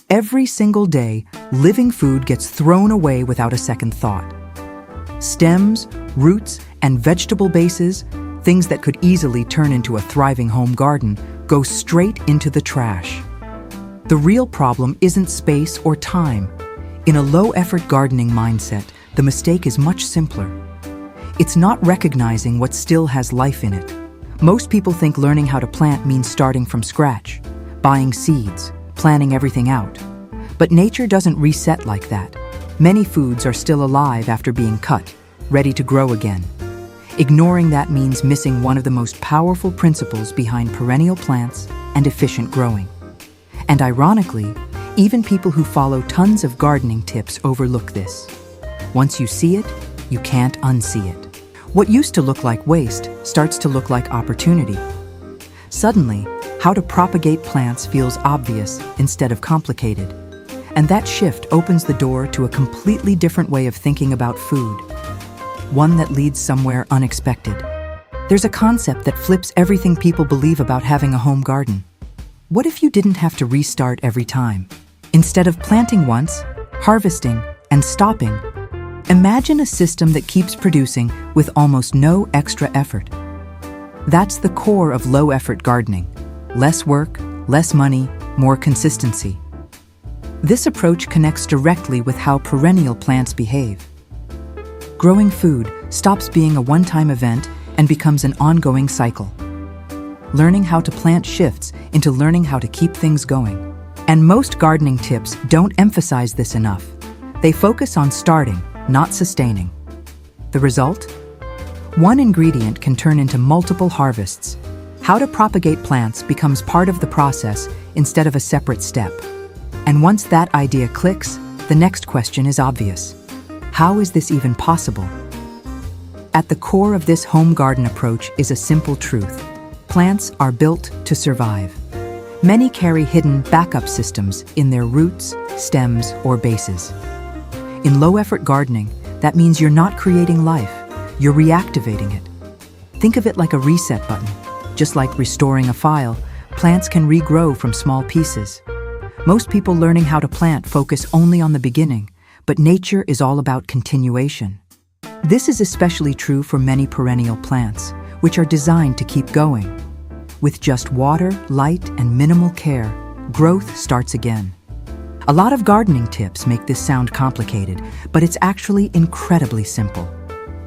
Every single day, living food gets thrown away without a second thought. Stems, roots, and vegetable bases, things that could easily turn into a thriving home garden, go straight into the trash. The real problem isn't space or time. In a low-effort gardening mindset, the mistake is much simpler. It's not recognizing what still has life in it. Most people think learning how to plant means starting from scratch, buying seeds, planning everything out. But nature doesn't reset like that. Many foods are still alive after being cut, ready to grow again. Ignoring that means missing one of the most powerful principles behind perennial plants and efficient growing. And ironically, even people who follow tons of gardening tips overlook this. Once you see it, you can't unsee it. What used to look like waste starts to look like opportunity. Suddenly, how to propagate plants feels obvious instead of complicated. And that shift opens the door to a completely different way of thinking about food. One that leads somewhere unexpected. There's a concept that flips everything people believe about having a home garden. What if you didn't have to restart every time? Instead of planting once, harvesting, and stopping, imagine a system that keeps producing with almost no extra effort. That's the core of low-effort gardening. Less work, less money, more consistency. This approach connects directly with how perennial plants behave. Growing food stops being a one-time event and becomes an ongoing cycle. Learning how to plant shifts into learning how to keep things going. And most gardening tips don't emphasize this enough. They focus on starting, not sustaining. The result? One ingredient can turn into multiple harvests. How to propagate plants becomes part of the process instead of a separate step. And once that idea clicks, the next question is obvious. How is this even possible? At the core of this home garden approach is a simple truth. Plants are built to survive. Many carry hidden backup systems in their roots, stems, or bases. In low-effort gardening, that means you're not creating life, you're reactivating it. Think of it like a reset button. Just like restoring a file, plants can regrow from small pieces. Most people learning how to plant focus only on the beginning, but nature is all about continuation. This is especially true for many perennial plants, which are designed to keep going. With just water, light, and minimal care, growth starts again. A lot of gardening tips make this sound complicated, but it's actually incredibly simple.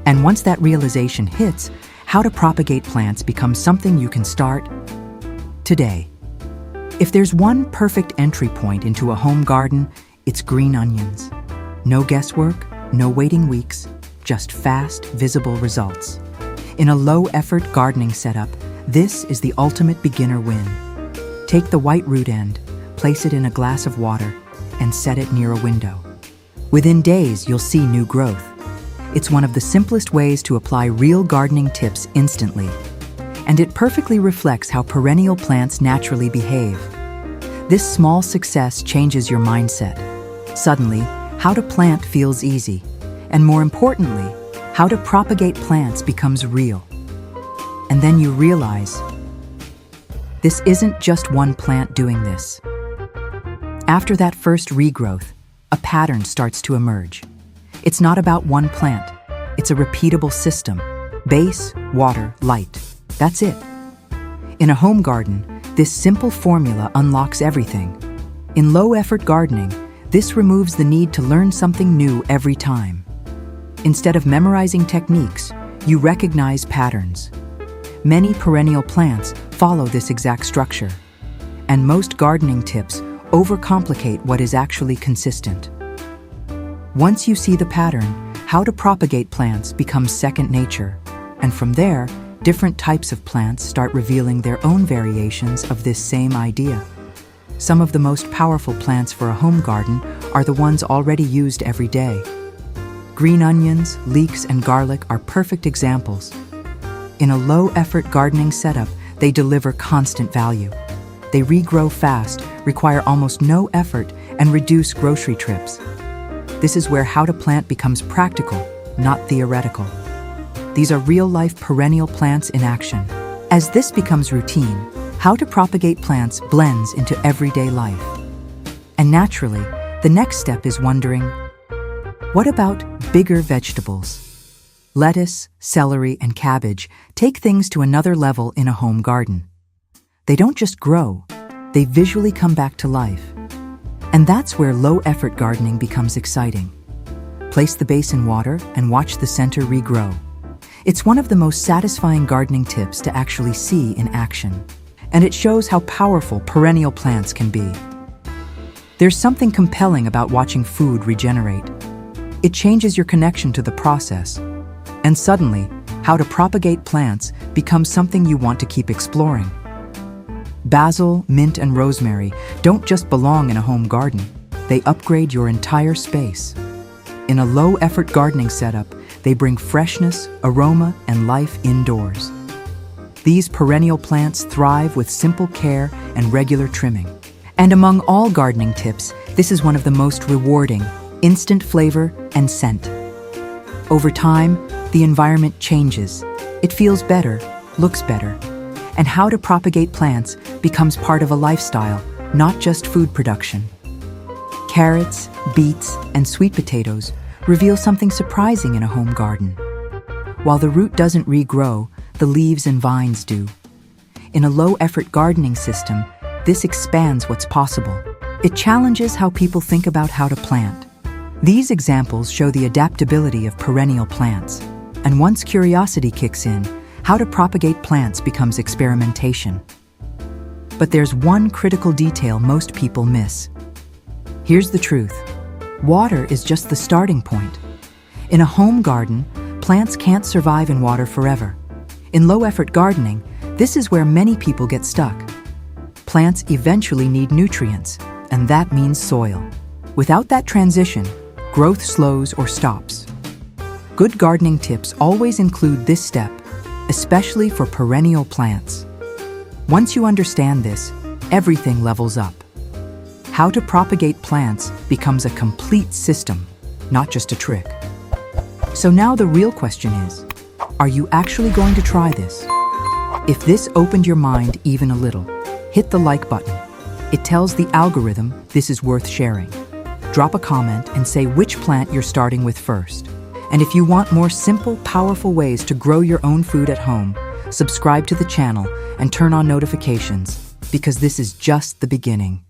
And once that realization hits, how to propagate plants becomes something you can start today. If there's one perfect entry point into a home garden, it's green onions. No guesswork, no waiting weeks, just fast, visible results. In a low-effort gardening setup, this is the ultimate beginner win. Take the white root end, place it in a glass of water, and set it near a window. Within days, you'll see new growth. It's one of the simplest ways to apply real gardening tips instantly. And it perfectly reflects how perennial plants naturally behave. This small success changes your mindset. Suddenly, how to plant feels easy. And more importantly, how to propagate plants becomes real. And then you realize, this isn't just one plant doing this. After that first regrowth, a pattern starts to emerge. It's not about one plant. It's a repeatable system. Base, water, light. That's it. In a home garden, this simple formula unlocks everything. In low-effort gardening, this removes the need to learn something new every time. Instead of memorizing techniques, you recognize patterns. Many perennial plants follow this exact structure. And most gardening tips overcomplicate what is actually consistent. Once you see the pattern, how to propagate plants becomes second nature. And from there, different types of plants start revealing their own variations of this same idea. Some of the most powerful plants for a home garden are the ones already used every day. Green onions, leeks, and garlic are perfect examples. In a low-effort gardening setup, they deliver constant value. They regrow fast, require almost no effort, and reduce grocery trips. This is where how to plant becomes practical, not theoretical. These are real-life perennial plants in action. As this becomes routine, how to propagate plants blends into everyday life. And naturally, the next step is wondering, what about bigger vegetables? Lettuce, celery, and cabbage take things to another level in a home garden. They don't just grow, they visually come back to life. And that's where low-effort gardening becomes exciting. Place the base in water and watch the center regrow. It's one of the most satisfying gardening tips to actually see in action. And it shows how powerful perennial plants can be. There's something compelling about watching food regenerate. It changes your connection to the process. And suddenly, how to propagate plants becomes something you want to keep exploring. Basil, mint, and rosemary don't just belong in a home garden. They upgrade your entire space. In a low-effort gardening setup, they bring freshness, aroma, and life indoors. These perennial plants thrive with simple care and regular trimming. And among all gardening tips, this is one of the most rewarding: instant flavor and scent. Over time, the environment changes. It feels better, looks better. And how to propagate plants becomes part of a lifestyle, not just food production. Carrots, beets, and sweet potatoes reveal something surprising in a home garden. While the root doesn't regrow, the leaves and vines do. In a low-effort gardening system, this expands what's possible. It challenges how people think about how to plant. These examples show the adaptability of perennial plants. And once curiosity kicks in, how to propagate plants becomes experimentation. But there's one critical detail most people miss. Here's the truth. Water is just the starting point. In a home garden, plants can't survive in water forever. In low-effort gardening, this is where many people get stuck. Plants eventually need nutrients, and that means soil. Without that transition, growth slows or stops. Good gardening tips always include this step, especially for perennial plants. Once you understand this, everything levels up. How to propagate plants becomes a complete system, not just a trick. So now the real question is, are you actually going to try this? If this opened your mind even a little, hit the like button. It tells the algorithm this is worth sharing. Drop a comment and say which plant you're starting with first. And if you want more simple, powerful ways to grow your own food at home, subscribe to the channel and turn on notifications, because this is just the beginning.